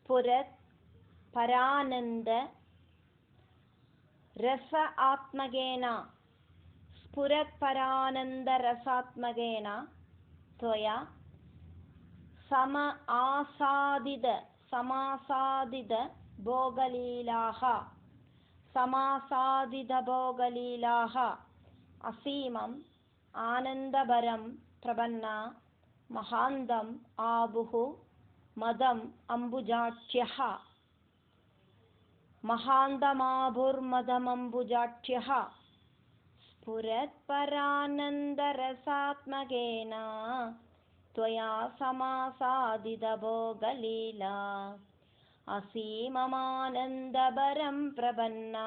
स्फुरत् परानन्द रस आत्मकेन स्फुरत्परानन्दरसात्मकेन त्वया समासादितभोगलीलाः असीमम् आनन्दभरं प्रपन्ना महान्तम् आबुः मदम् अम्बुजाक्ष्यः महान्तमाभुर्मदमम्बुजाक्ष्यः स्फुरत्परानन्दरसात्मकेन त्वया समासादितभोगलीला असीममानन्दभरं प्रपन्ना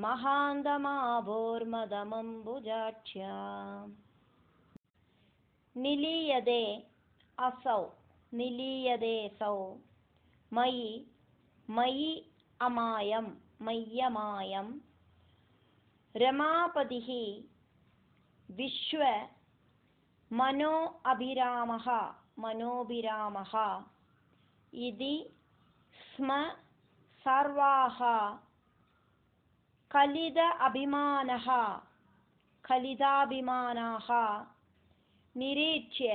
महान्तमाभुर्मदमम्बुजाक्ष्या निलीयते असौ निलीयतेऽसौ मयि मय्यमायं रमापतिः मनोभिरामः इति स्म सर्वाः कलिताभिमानाः निरीक्ष्य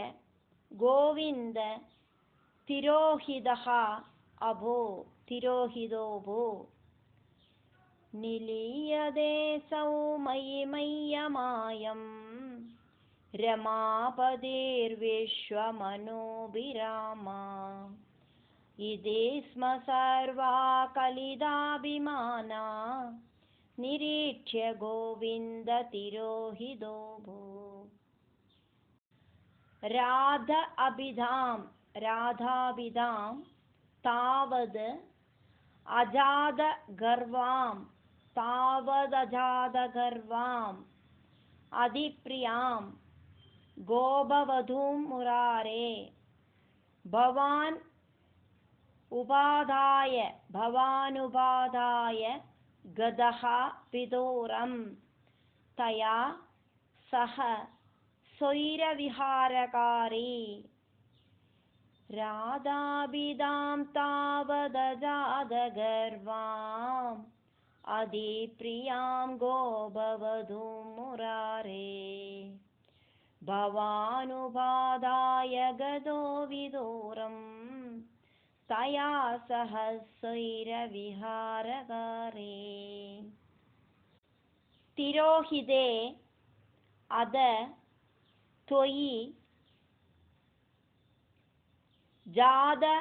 गोविन्द तिरोहितोऽभू निलीयतेऽसौ मय्यमायं रमापतिर्विश्वमनोभिरामा इति स्म सर्वा कलिताभिमाना निरीक्ष्य गोविन्द तिरोहितोऽभू राधाभिधां तावद् अजातगर्वाम् अधिप्रियां गोपवधूं मुरारे भवानुपादाय गतः विदूरं तया सह स्वैरविहारकारी राधाभिधां तावदजातगर्वाम् अधिप्रियां गोपवधूं मुरारे भवानुपादाय गतो विदूरं तया सह स्वैरविहारकारी तिरोहिते अद त्वयि जाततापाः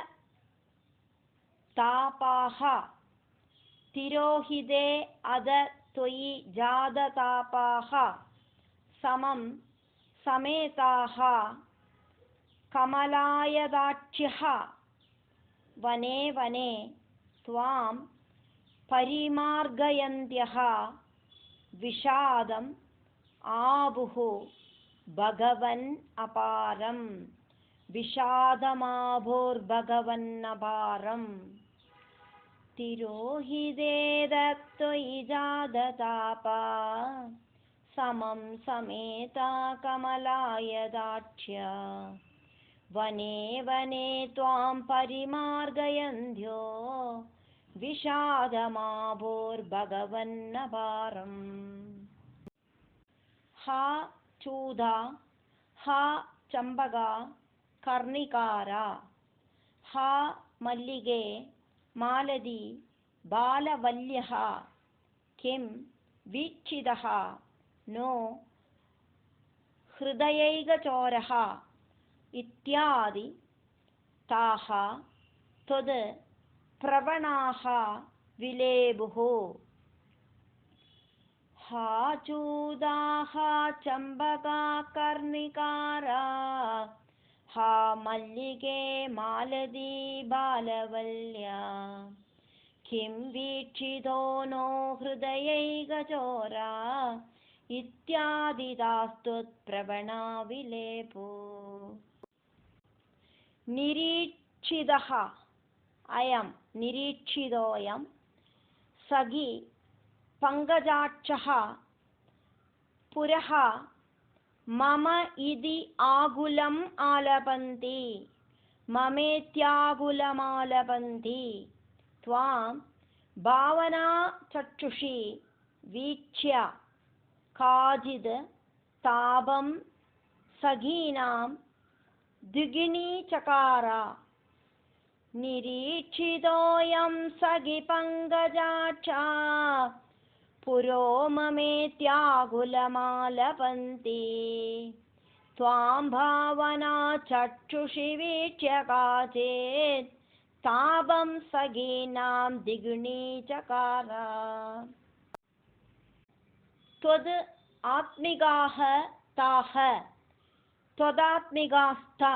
तिरोहिते अद त्वयि जाततापाः समं समेताः कमलायदाक्ष्यः वने वने त्वां परिमार्गयन्त्यः विषादम् आबुः भगवन् अपारम् विषादमाभुर्भगवन्नपारम् तिरोहिते त्वयि जाततापा समं समेता कमलायदाक्ष्या वने वने त्वां परिमार्गयन्त्यो विषादमाभुर्भगवन्नपारम् हा चूदा हा चम्पका कर्णिकारा हा मल्लिगे मालती बालवल्यः किं वीक्षितः नो हृदयैकचोरः इत्यादि ताः त्वद् प्रवणाः विलेभुः हा चूदा हा चम्पका कर्णिकारा हा मल्लिके मालती बालवल्या किं वीक्षितो नो हृदयैकचोरा इत्यादि तास्त्वत्प्रवणा विलेपो निरीक्षितः अयं निरीक्षितोऽयं सखी पङ्कजाक्षः पुरः मम इति आकुलम् आलपन्ति ममेत्याकुलमालपन्ति त्वां भावनाचक्षुषी वीक्ष्य काचिद् तापं सखीनां द्विगिणीचकार निरीक्षितोऽयं सखि पङ्कजाक्षा पुरो ममेत्याकुलमालपन्ति त्वां भावनाचक्षुषी वीक्ष्य काचित् तापं सखीनां द्विगुणीचकार त्वद् आत्मिकाः ताः त्वदात्मिकास्ता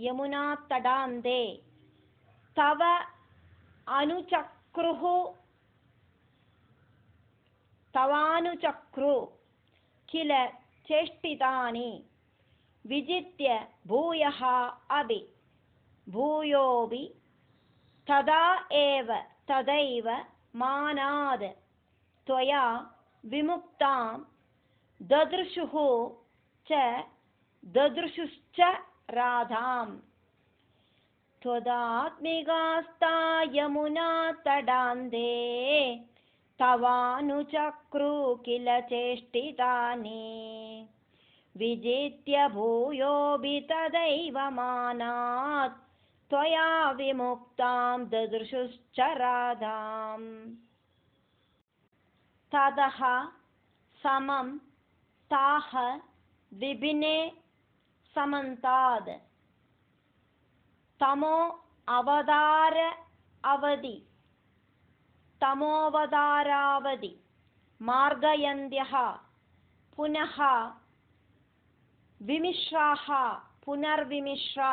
यमुनातडान्ते तव तवानुचक्रु किल चेष्टितानि विजित्य भूयोऽपि तदैव मानाद् त्वया विमुक्तां ददृशुश्च राधाम् त्वदात्मिकास्ता यमुनातडान्ते तवानुचक्रु किल चेष्टितानि विजित्य भूयोऽपि तदैव मानात् त्वया विमुक्तां ददृशुश्च राधाम् ततः समं ताः विभिन्ने समन्ताद् तमोऽवतारावधि मार्गयन्त्यः पुनः पुनर्विमिश्रा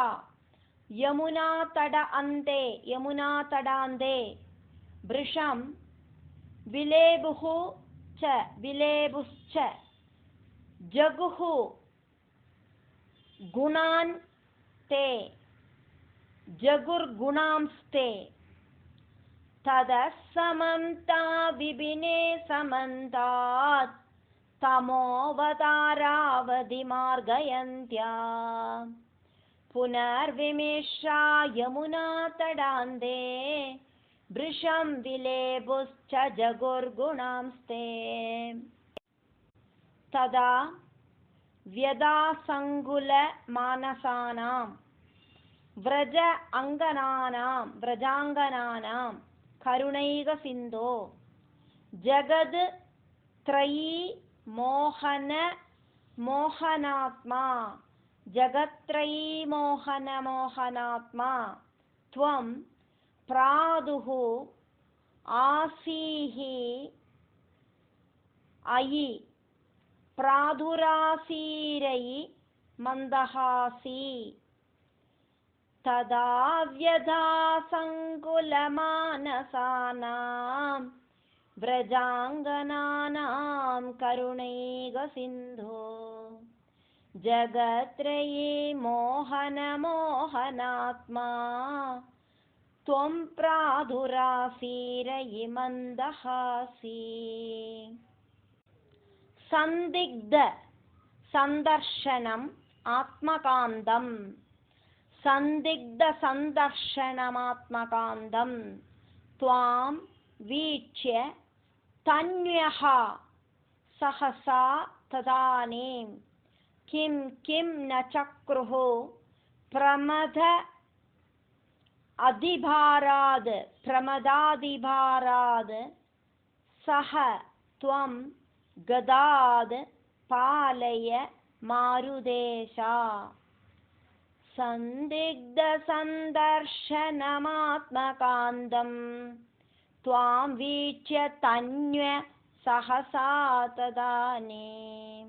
यमुनातडान्ते वृषं विलेबुश्च जगुः जगुर्गुणांस्ते ततः समं ता विभिन्ने समन्तात् तमोऽवतारावधि मार्गयन्त्या पुनर्विमिश्रा यमुनातडान्ते वृषं विलेबुश्च जगुर्गुणांस्ते तदा व्यदासङ्कुलमानसानां व्रजाङ्गनानां करुणैकसिन्धो जगत्त्रयी मोहनात्मा त्वं प्रादुः आसीः अयि प्रादुरासीरयि मन्दहासी तदा व्यदासङ्कुलमानसानां व्रजाङ्गनानां करुणैकसिन्धो जगत्त्रयी मोहनात्मा त्वं प्रादुरासीरयि मन्दहासी संदिग्ध संदर्शनम् आत्मकान्तं त्वां वीक्ष्य तन्व्यः सहसा तदानीं किं न चक्रुः प्रमदादिभाराद् सह त्वं गदाद् पालय मारुदेशा संदिग्धसन्दर्शनमात्मकान्तं त्वां वीक्ष्य तन्व्य सहसा तदानीं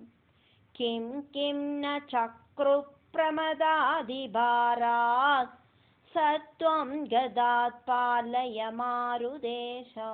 किं न चक्रुप्रमदादिभारात् स त्वं गदात् पालय मारुदेशा।